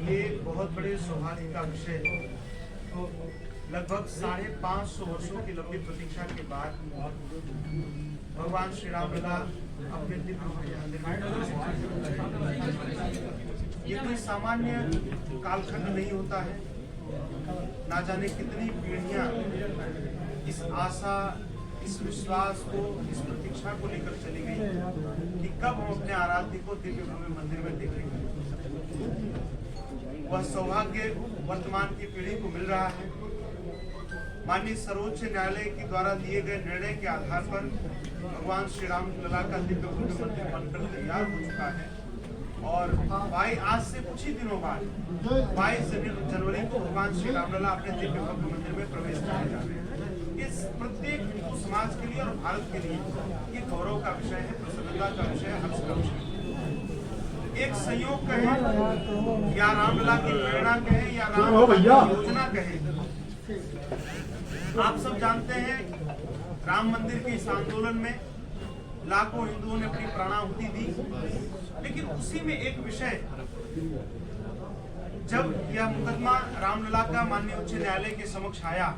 ये बहुत बड़े सौभाग्य का विषय है। लगभग 550 वर्षों की लंबी प्रतीक्षा के बाद भगवान श्री राम लला अपने दिव्य मंदिर में, ये कोई सामान्य कालखंड नहीं होता है। ना जाने कितनी पीढ़ियां इस आशा, इस विश्वास को, इस प्रतीक्षा को लेकर चली गई कि कब हम अपने आराध्य को दिव्य भव्य मंदिर में देखेंगे। वह सौभाग्य वर्तमान की पीढ़ी को मिल रहा है। माननीय सर्वोच्च न्यायालय के द्वारा दिए गए निर्णय के आधार पर भगवान श्री राम लला का दिव्य भव्य मंदिर बनकर तैयार हो चुका है और आज से कुछ ही दिनों बाद 22 जनवरी को भगवान श्री राम लला अपने दिव्य भव्य मंदिर में प्रवेश करने जा रहे हैं। इस प्रत्येक हिंदू समाज के लिए और भारत के लिए ये गौरव का विषय है, प्रसन्नता का विषय है, हर्ष का विषय है। एक संयोग कहें या रामलला की प्रेरणा कहें या रामलला की योजना कहें, आप सब जानते हैं राम मंदिर के इस आंदोलन में लाखों हिंदुओं ने अपनी प्राणाहुति दी। लेकिन उसी में एक विषय, जब यह मुकदमा रामलला का माननीय उच्च न्यायालय के समक्ष आया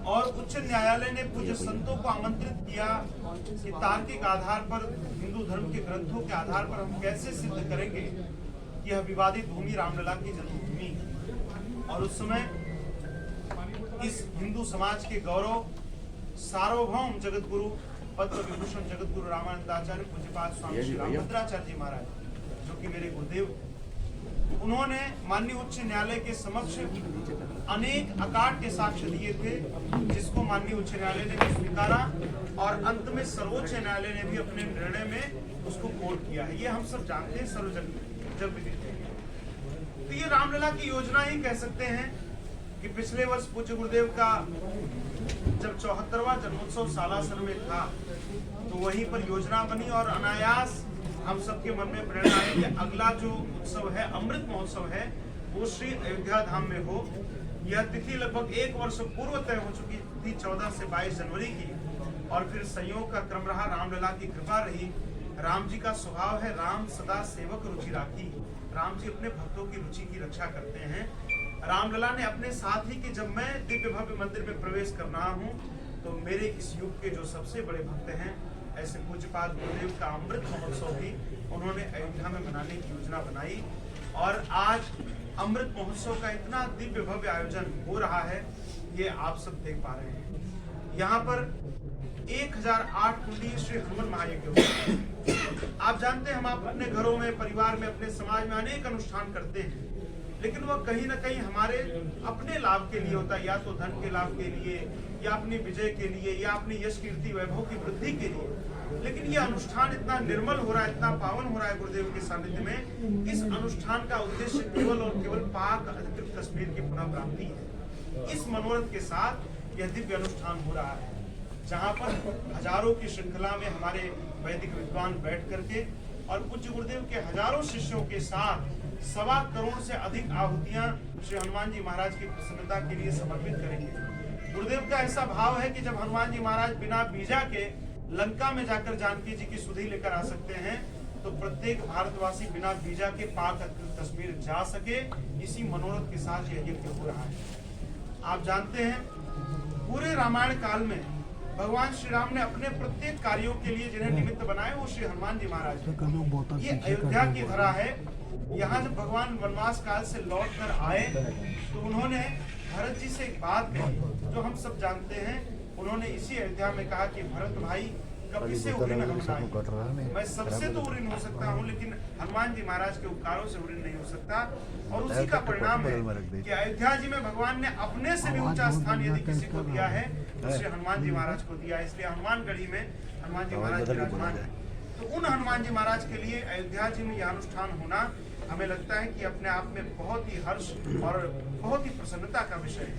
और उच्च न्यायालय ने पूज्य संतों को आमंत्रित किया कि तार्किक आधार पर, हिंदू धर्म के ग्रंथों के आधार पर हम कैसे सिद्ध करेंगे कि यह विवादित भूमि रामलला की जन्मभूमि है। और उस समय इस हिंदू समाज के गौरव सार्वभौम जगत गुरु पद्म विभूषण जगत गुरु रामानंदाचार्य पूज्यपाद स्वामी श्री रामभद्राचार्य जी महाराज, जो कि मेरे गुरुदेव, उन्होंने माननीय उच्च न्यायालय के समक्ष अनेक अकाट्य साक्ष्य दिए थे, जिसको माननीय उच्च न्यायालय ने भी स्वीकारा और अंत में सर्वोच्च न्यायालय ने भी अपने निर्णय में उसको कोर्ट किया है। ये हम सब जानते हैं, सर्वजन विदित है। तो ये रामलला की योजना ही कह सकते हैं कि पिछले वर्ष पूज्य गुरुदेव का जब 74वां जन्मोत्सव सालासर में था, तो वहीं पर योजना बनी और अनायास हम सबके मन में प्रेरणा है कि अगला जो उत्सव है, अमृत महोत्सव है, वो श्री अयोध्या धाम में हो। यह तिथि लगभग 1 वर्ष पूर्व तय हो चुकी थी, 14 से 22 जनवरी की, और फिर संयोग का क्रम रहा, रामलला की कृपा रही। राम जी का स्वभाव है राम सदा सेवक रुचि राखी। राम जी अपने भक्तों की रुचि की रक्षा करते हैं। रामलला ने अपने साथ ही कि जब मैं दिव्य भव्य मंदिर में प्रवेश कर रहा हूँ तो मेरे इस युग के जो सबसे बड़े भक्त हैं, ऐसे पूज्यपाद गुरुदेव का अमृत महोत्सव भी उन्होंने अयोध्या में मनाने की योजना बनाई। और आज अमृत महोत्सव का इतना दिव्य भव्य आयोजन हो रहा है, ये आप सब देख पा रहे हैं। यहाँ पर 1008 कुंडी श्री हनुमान महायज्ञ होगा। आप जानते हैं, हम अपने घरों में, परिवार में, अपने समाज में अनेक अनुष्ठान करते हैं, लेकिन वह कहीं ना कहीं हमारे अपने लाभ के लिए होता है, या तो धन के लाभ के लिए, या अपनी विजय के लिए, या अपनी यश कीर्ति वैभव की वृद्धि के लिए। लेकिन यह अनुष्ठान इतना निर्मल हो रहा है, इतना पावन हो रहा है गुरुदेव के सानिध्य में। इस अनुष्ठान का उद्देश्य केवल और केवल पाक अधिकृत कश्मीर की पुनः प्राप्ति है। इस मनोरथ के साथ यह दिव्य अनुष्ठान हो रहा है, जहाँ पर हजारों की श्रृंखला में हमारे वैदिक विद्वान बैठ करके और पूज्य गुरुदेव के हजारों शिष्यों के साथ 1.25 करोड़ से अधिक आहुतियां श्री हनुमान जी महाराज की प्रसन्नता के लिए समर्पित करेंगे। गुरुदेव का ऐसा भाव है कि जब हनुमान जी महाराज बिना बीजा के लंका में जाकर जानकी जी की सुधि लेकर आ सकते हैं, तो प्रत्येक भारतवासी बिना बीजा के पाक कश्मीर जा सके, इसी मनोरथ के साथ यह यज्ञ हो रहा है। आप जानते हैं, पूरे रामायण काल में भगवान श्री राम ने अपने प्रत्येक कार्यों के लिए जिन्हें निमित्त बनाए, वो श्री हनुमान जी महाराज। ये अयोध्या की धरा है। यहाँ जब भगवान वनवास काल से लौट कर आए तो उन्होंने भरत जी से एक बात कही जो हम सब जानते हैं। उन्होंने इसी अयोध्या में कहा कि भरत भाई, कभी से उऋण हम नहीं, मैं सबसे तो उऋण हो सकता हूँ, लेकिन हनुमान जी महाराज के उपकारों से उऋण नहीं हो सकता। और उसी का परिणाम है कि अयोध्या जी में भगवान ने अपने से भी ऊंचा स्थान यदि किसी को दिया है तो श्री हनुमान जी महाराज को दिया। इसलिए हनुमानगढ़ी में हनुमान जी महाराज विराजमान है। तो उन हनुमान जी महाराज के लिए अयोध्या जी में यह अनुष्ठान होना हमें लगता है कि अपने आप में बहुत ही हर्ष और बहुत ही प्रसन्नता का विषय है।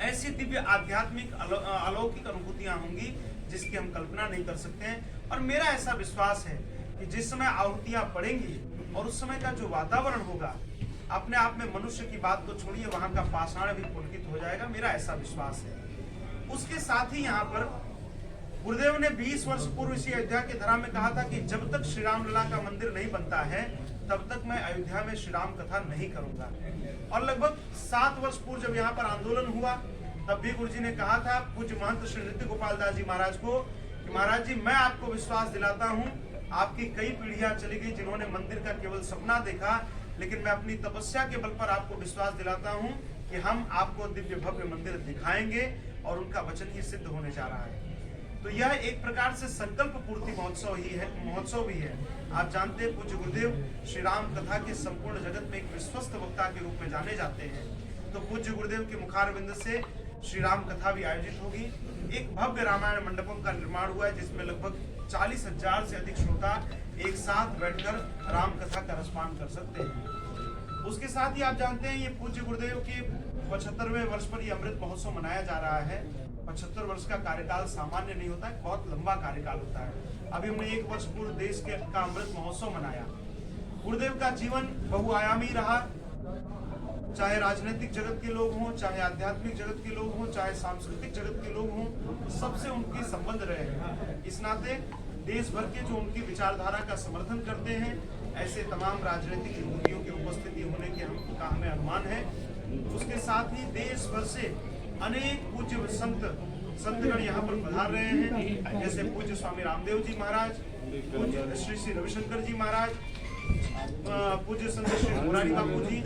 ऐसी दिव्य आध्यात्मिक अलौकिक अनुभूतियां होंगी जिसकी हम कल्पना नहीं कर सकते हैं। और मेरा ऐसा विश्वास है कि जिस समय आहुतियां पड़ेंगी और उस समय का जो वातावरण होगा, अपने आप में मनुष्य की बात तो छोड़िए, वहां का पाषाण भी पुलकित हो जाएगा, मेरा ऐसा विश्वास है। उसके साथ ही यहाँ पर गुरुदेव ने 20 वर्ष पूर्व इसी अयोध्या की धरा में कहा था कि जब तक श्री राम लला का मंदिर नहीं बनता है तब तक मैं अयोध्या में श्री राम कथा नहीं करूंगा। और लगभग 7 वर्ष पूर्व जब यहाँ पर आंदोलन हुआ तब भी गुरुजी ने कहा था पूज्य महंत श्री नृत्य गोपाल दास जी महाराज को कि महाराज जी मैं आपको विश्वास दिलाता हूँ, आपकी कई पीढ़ियां चली गई जिन्होंने मंदिर का केवल सपना देखा, लेकिन मैं अपनी तपस्या के बल पर आपको विश्वास दिलाता हूँ कि हम आपको दिव्य भव्य मंदिर दिखाएंगे और उनका वचन ही सिद्ध होने जा रहा है। तो यह एक प्रकार से संकल्प पूर्ति महोत्सव भी है। आप जानते हैं पूज्य गुरुदेव श्री राम कथा के संपूर्ण जगत में एक विश्वस्त वक्ता के रूप में जाने जाते हैं। तो पूज्य गुरुदेव के मुखारविंद से श्री राम कथा भी आयोजित होगी। एक भव्य रामायण मंडपम का निर्माण हुआ है जिसमें लगभग 40,000 से अधिक श्रोता एक साथ बैठकर राम कथा का रसपान कर सकते हैं। उसके साथ ही आप जानते हैं ये पूज्य गुरुदेव के 75वें वर्ष पर ये अमृत महोत्सव मनाया जा रहा है। 75 वर्ष का कार्यकाल सामान्य नहीं होता है, बहुत लंबा कार्यकाल होता है। अभी हमने 1 वर्ष पूर्व देश का अमृत महोत्सव मनाया। गुरुदेव का जीवन बहुआयामी रहा, चाहे राजनीतिक जगत के लोग हों, चाहे आध्यात्मिक जगत के लोग हों, चाहे सांस्कृतिक जगत के लोग हों, सबसे उनके संबंध रहे हैं। इस नाते देश भर के जो उनकी विचारधारा का समर्थन करते हैं ऐसे तमाम राजनीतिक विभूतियों की उपस्थिति होने के हमें अनुमान है। उसके साथ ही देश भर से अनेक पूज्य संतगण यहाँ पर पधार रहे हैं, जैसे पूज्य स्वामी रामदेव जी महाराज, पूज्य श्री श्री रविशंकर जी महाराज, पूज्य संत श्री मुरारी बापू जी,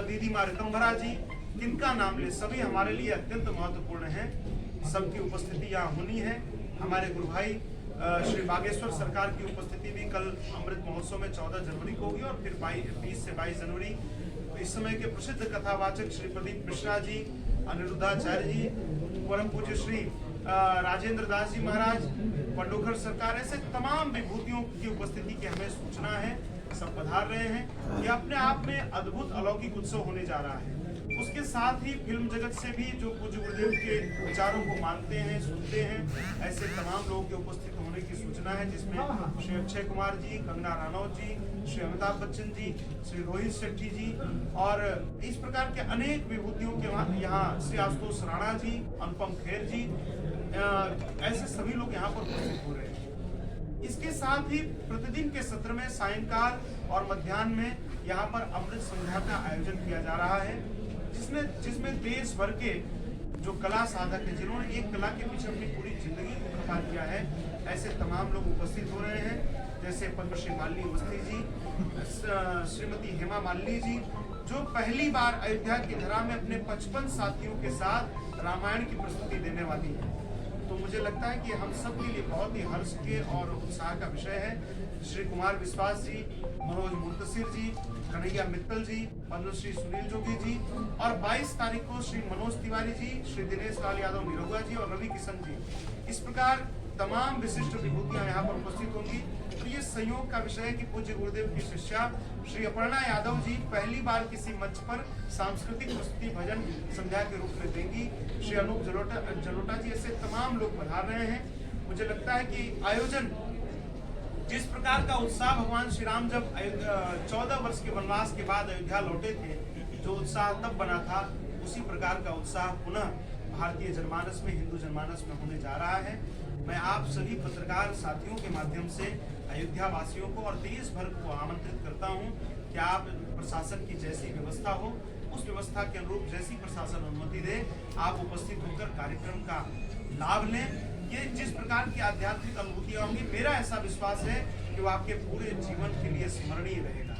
दीदी माँ रितंभरा जी, किनका नाम ले सभी हमारे लिए अत्यंत महत्वपूर्ण है। सबकी उपस्थिति यहाँ होनी है। हमारे गुरु भाई श्री बागेश्वर सरकार की उपस्थिति भी कल अमृत महोत्सव में 14 जनवरी को होगी और फिर 20 से 22 जनवरी। इस समय के प्रसिद्ध कथावाचक श्री प्रदीप मिश्रा जी, अनिरुद्धाचार्य जी, परम पूज्य श्री राजेंद्र दास जी महाराज, पंडोखर सरकार, ऐसे तमाम विभूतियों की उपस्थिति की हमें सूचना है। सब पधार रहे हैं। यह अपने आप में अद्भुत अलौकिक उत्सव होने जा रहा है। उसके साथ ही फिल्म जगत से भी जो पूज्य गुरुदेव के विचारों को मानते हैं, सुनते हैं, ऐसे तमाम लोगों के उपस्थित होने की सूचना है, जिसमें श्री अक्षय कुमार जी, कंगना रनौत जी, श्री अमिताभ बच्चन जी, श्री रोहित शेट्टी जी और इस प्रकार के अनेक विभूतियों के यहाँ श्री आशुतोष राणा जी, अनुपम खेर जी, ऐसे सभी लोग यहाँ पर उपस्थित हो रहे हैं। इसके साथ ही प्रतिदिन के सत्र में सायंकाल और मध्याह्न में यहाँ पर अमृत संध्या का आयोजन किया जा रहा है, जिसमें देश भर के जो कला साधक हैं, जिन्होंने एक कला के पीछे अपनी पूरी जिंदगी को खपा दिया है, ऐसे तमाम लोग उपस्थित हो रहे हैं। जैसे पद्मश्री मालिनी अवस्थी जी, श्रीमती हेमा मालिनी जी, जो पहली बार अयोध्या की धरा में अपने 55 साथियों के साथ रामायण की प्रस्तुति देने वाली है। तो मुझे लगता है कि हम सब के लिए बहुत ही हर्ष के और उत्साह का विषय है। श्री कुमार विश्वास जी, मनोज मुंतसिर जी, कन्हैया मित्तल जी, पद्मश्री सुनील जोगी जी और 22 तारीख को श्री मनोज तिवारी जी, श्री दिनेश लाल यादव निरहुआ जी और रवि किशन जी, इस प्रकार तमाम विशिष्ट विभूतियां यहाँ पर उपस्थित होंगी। तो ये संयोग का विषय है कि पूज्य गुरुदेव की शिष्या श्री अपर्णा यादव जी पहली बार किसी मंच पर सांस्कृतिक प्रस्तुति भजन संध्या के रूप में देंगी। श्री अनूप जलोटा जी, ऐसे तमाम लोग पधार रहे हैं। मुझे लगता है कि आयोजन जिस प्रकार का उत्साह भगवान श्री राम जब 14 वर्ष के वनवास के बाद अयोध्या लौटे थे, जो उत्साह तब बना था, उसी प्रकार का उत्साह पुनः भारतीय जनमानस में, हिंदू जनमानस में होने जा रहा है। मैं आप सभी पत्रकार साथियों के माध्यम से अयोध्या वासियों को और देश भर को आमंत्रित करता हूं कि आप प्रशासन की जैसी व्यवस्था हो, उस व्यवस्था के अनुरूप जैसी प्रशासन अनुमति दे, आप उपस्थित होकर कार्यक्रम का लाभ लें। ये जिस प्रकार की आध्यात्मिक अनुभूतियां होंगी, मेरा ऐसा विश्वास है कि वो आपके पूरे जीवन के लिए स्मरणीय रहेगा।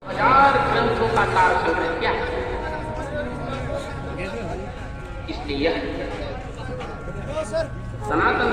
1000 ग्रंथों का सार संग्रह किया है, इसलिए सनातन